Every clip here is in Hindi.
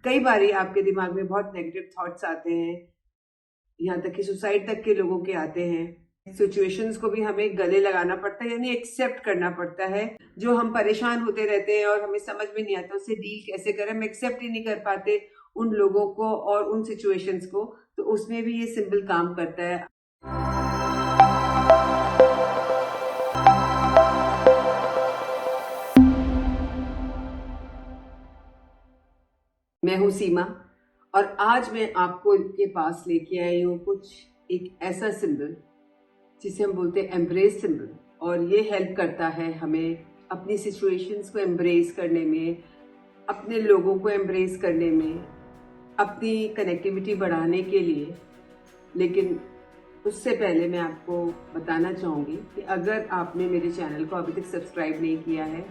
कई बार आपके दिमाग में बहुत नेगेटिव थॉट्स आते हैं, यहाँ तक कि सुसाइड तक के लोगों के आते हैं। सिचुएशंस को भी हमें गले लगाना पड़ता है, यानी एक्सेप्ट करना पड़ता है। जो हम परेशान होते रहते हैं और हमें समझ में नहीं आता उससे डील कैसे करें, हम एक्सेप्ट ही नहीं कर पाते उन लोगों को और उन सिचुएशंस को, तो उसमें भी ये सिंबल काम करता है। मैं हूँ सीमा और आज मैं आपको के पास लेके आई हूँ कुछ एक ऐसा सिंबल जिसे हम बोलते हैं एम्ब्रेस सिंबल। और ये हेल्प करता है हमें अपनी सिचुएशंस को एम्ब्रेस करने में, अपने लोगों को एम्ब्रेस करने में, अपनी कनेक्टिविटी बढ़ाने के लिए। लेकिन उससे पहले मैं आपको बताना चाहूँगी कि अगर आपने मेरे चैनल को अभी तक सब्सक्राइब नहीं किया है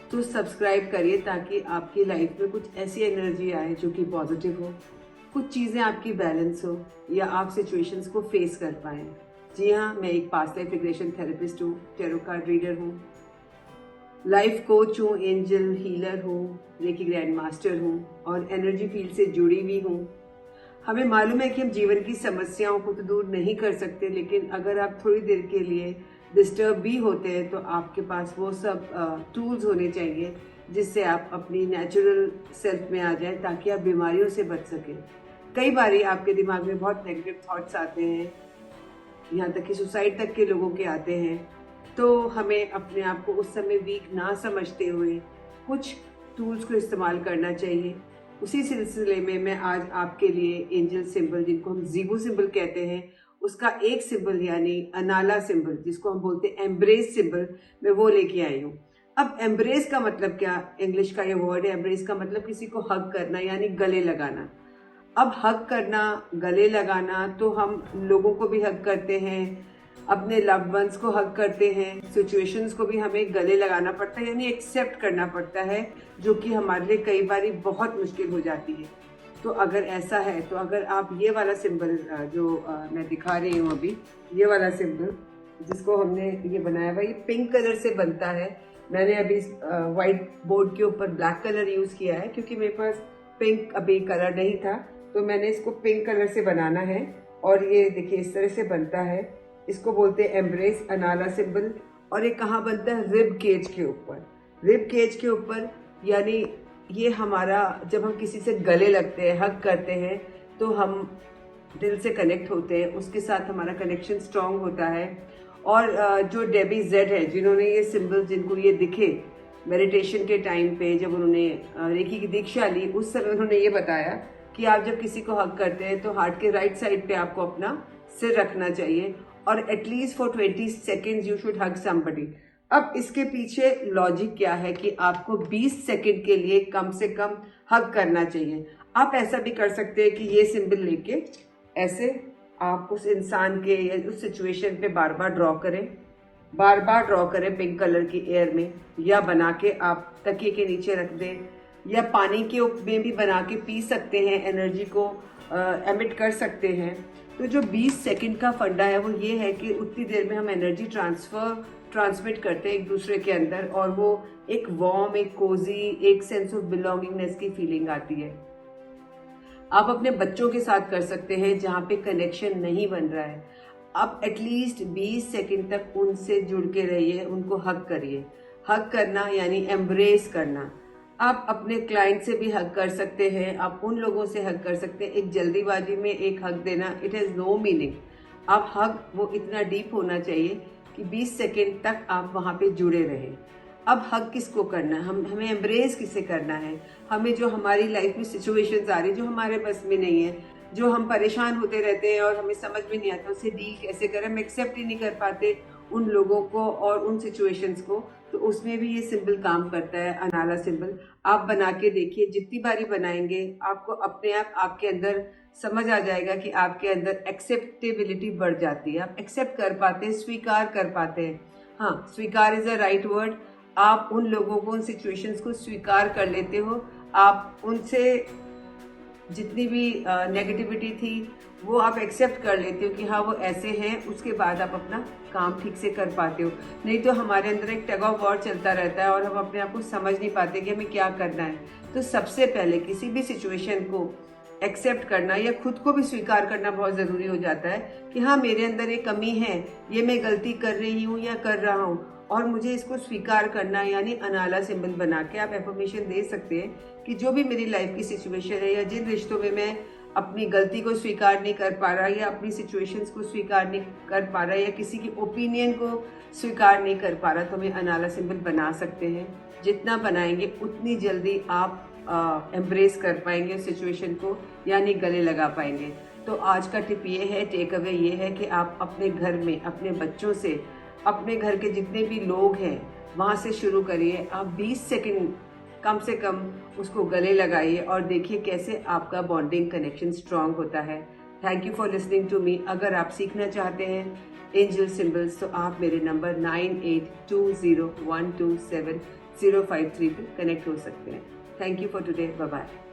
तो सब्सक्राइब करिए, ताकि आपकी लाइफ में कुछ ऐसी एनर्जी आए जो कि पॉजिटिव हो, कुछ चीज़ें आपकी बैलेंस हो या आप सिचुएशंस को फेस कर पाएँ। जी हाँ, मैं एक पास्ट लाइफ रिग्रेशन थेरेपिस्ट हूँ, टैरो कार्ड रीडर हूँ, लाइफ कोच हूँ, एंजल हीलर हूँ, रेकी ग्रैंड मास्टर हूँ और एनर्जी फील्ड से जुड़ी हुई हूँ। हमें मालूम है कि हम जीवन की समस्याओं को तो दूर नहीं कर सकते, लेकिन अगर आप थोड़ी देर के लिए डिस्टर्ब भी होते हैं तो आपके पास वो सब टूल्स होने चाहिए जिससे आप अपनी नेचुरल सेल्फ में आ जाएं, ताकि आप बीमारियों से बच सकें। कई बार आपके दिमाग में बहुत नेगेटिव थॉट्स आते हैं, यहाँ तक कि सुसाइड तक के लोगों के आते हैं, तो हमें अपने आप को उस समय वीक ना समझते हुए कुछ टूल्स को इस्तेमाल करना चाहिए। उसी सिलसिले में मैं आज आपके लिए एंजल सिंबल, जिनको हम ज़ीगो सिंबल कहते हैं, उसका एक सिंबल यानी अनाला सिंबल, जिसको हम बोलते हैं एम्ब्रेस सिंबल, मैं वो लेके आई हूँ। अब एम्ब्रेस का मतलब क्या, इंग्लिश का ये वर्ड है। एम्ब्रेस का मतलब किसी को हग करना यानी गले लगाना। अब हग करना, गले लगाना, तो हम लोगों को भी हग करते हैं, अपने लव्ड वंस को हग करते हैं। सिचुएशंस को भी हमें गले लगाना पड़ता है, यानी एक्सेप्ट करना पड़ता है, जो कि हमारे लिए कई बार बहुत मुश्किल हो जाती है। तो अगर ऐसा है तो अगर आप ये वाला सिंबल जो मैं दिखा रही हूँ अभी, ये वाला सिंबल जिसको हमने ये बनाया हुआ, ये पिंक कलर से बनता है। मैंने अभी वाइट बोर्ड के ऊपर ब्लैक कलर यूज़ किया है क्योंकि मेरे पास पिंक अभी कलर नहीं था, तो मैंने इसको पिंक कलर से बनाना है। और ये देखिए इस तरह से बनता है। इसको बोलते हैं एम्ब्रेस अनाला सिंबल। और ये कहाँ बनता है, रिब केज के ऊपर। रिब केज के ऊपर यानी ये हमारा, जब हम किसी से गले लगते हैं, हग करते हैं, तो हम दिल से कनेक्ट होते हैं, उसके साथ हमारा कनेक्शन स्ट्रांग होता है। और जो डेबी जेड है, जिन्होंने ये सिंबल, जिनको ये दिखे मेडिटेशन के टाइम पे, जब उन्होंने रेकी की दीक्षा ली, उस समय उन्होंने ये बताया कि आप जब किसी को हग करते हैं तो हार्ट के राइट साइड पे आपको अपना सिर रखना चाहिए और at least for 20 seconds you should hug somebody. अब इसके पीछे लॉजिक क्या है कि आपको 20 सेकंड के लिए कम से कम हग करना चाहिए। आप ऐसा भी कर सकते हैं कि ये सिंबल लेके ऐसे आप उस इंसान के या उस सिचुएशन पे बार बार ड्रॉ करें पिंक कलर की एयर में, या बना के आप तकिए के नीचे रख दें, या पानी के में भी बना के पी सकते हैं, एनर्जी को एमिट कर सकते हैं। तो जो 20 सेकंड का फंडा है वो ये है कि उतनी देर में हम एनर्जी ट्रांसमिट करते हैं एक दूसरे के अंदर, और वो एक वार्म, एक कोजी, एक सेंस ऑफ बिलोंगिंगनेस की फीलिंग आती है। आप अपने बच्चों के साथ कर सकते हैं जहाँ पे कनेक्शन नहीं बन रहा है। आप एटलीस्ट 20 सेकंड तक उनसे जुड़ के रहिए, उनको हग करिए। हग करना यानी एम्ब्रेस करना। आप अपने क्लाइंट से भी हग कर सकते हैं, आप उन लोगों से हग कर सकते हैं। एक जल्दीबाजी में एक हग देना, इट हैज़ नो मीनिंग। आप हग वो इतना डीप होना चाहिए कि 20 सेकंड तक आप वहाँ पे जुड़े रहें। अब हग किसको करना है, हमें एम्ब्रेस किसे करना है, हमें जो हमारी लाइफ में सिचुएशंस आ रही है जो हमारे बस में नहीं है, जो हम परेशान होते रहते हैं और हमें समझ में नहीं आता उससे डील कैसे करें, हम एक्सेप्ट ही नहीं कर पाते उन लोगों को और उन सिचुएशंस को, तो उसमें भी ये सिंबल काम करता है, अनाला सिंबल। आप बना के देखिए, जितनी बारी बनाएंगे आपको अपने आप आपके अंदर समझ आ जाएगा कि आपके अंदर एक्सेप्टेबिलिटी बढ़ जाती है। आप एक्सेप्ट कर पाते हैं, स्वीकार कर पाते हैं। हाँ, स्वीकार इज अ राइट वर्ड। आप उन लोगों को, उन सिचुएशंस को स्वीकार कर लेते हो। आप उनसे जितनी भी नेगेटिविटी थी वो आप एक्सेप्ट कर लेते हो कि हाँ वो ऐसे हैं, उसके बाद आप अपना काम ठीक से कर पाते हो। नहीं तो हमारे अंदर एक टग ऑफ वॉर चलता रहता है और हम अपने आप को समझ नहीं पाते कि हमें क्या करना है। तो सबसे पहले किसी भी सिचुएशन को एक्सेप्ट करना या खुद को भी स्वीकार करना बहुत ज़रूरी हो जाता है कि हाँ, मेरे अंदर एक कमी है, ये मैं गलती कर रही हूँ या कर रहा हूँ, और मुझे इसको स्वीकार करना, यानी अनाला सिंबल बना के आप एफर्मेशन दे सकते हैं कि जो भी मेरी लाइफ की सिचुएशन है या जिन रिश्तों में मैं अपनी गलती को स्वीकार नहीं कर पा रहा या अपनी सिचुएशंस को स्वीकार नहीं कर पा रहा या किसी की ओपिनियन को स्वीकार नहीं कर पा रहा, तो मैं अनाला सिंबल बना सकते हैं। जितना बनाएंगे उतनी जल्दी आप एम्ब्रेस कर पाएंगे सिचुएशन को, यानी गले लगा पाएंगे। तो आज का टिप ये है, टेक अवे ये है कि आप अपने घर में अपने बच्चों से, अपने घर के जितने भी लोग हैं वहाँ से शुरू करिए। आप 20 सेकंड कम से कम उसको गले लगाइए और देखिए कैसे आपका बॉन्डिंग कनेक्शन स्ट्रांग होता है। Thank you for listening to me. अगर आप सीखना चाहते हैं एंजल सिंबल्स तो आप मेरे नंबर 9820127053 पे कनेक्ट हो सकते हैं। Thank you for today. Bye bye.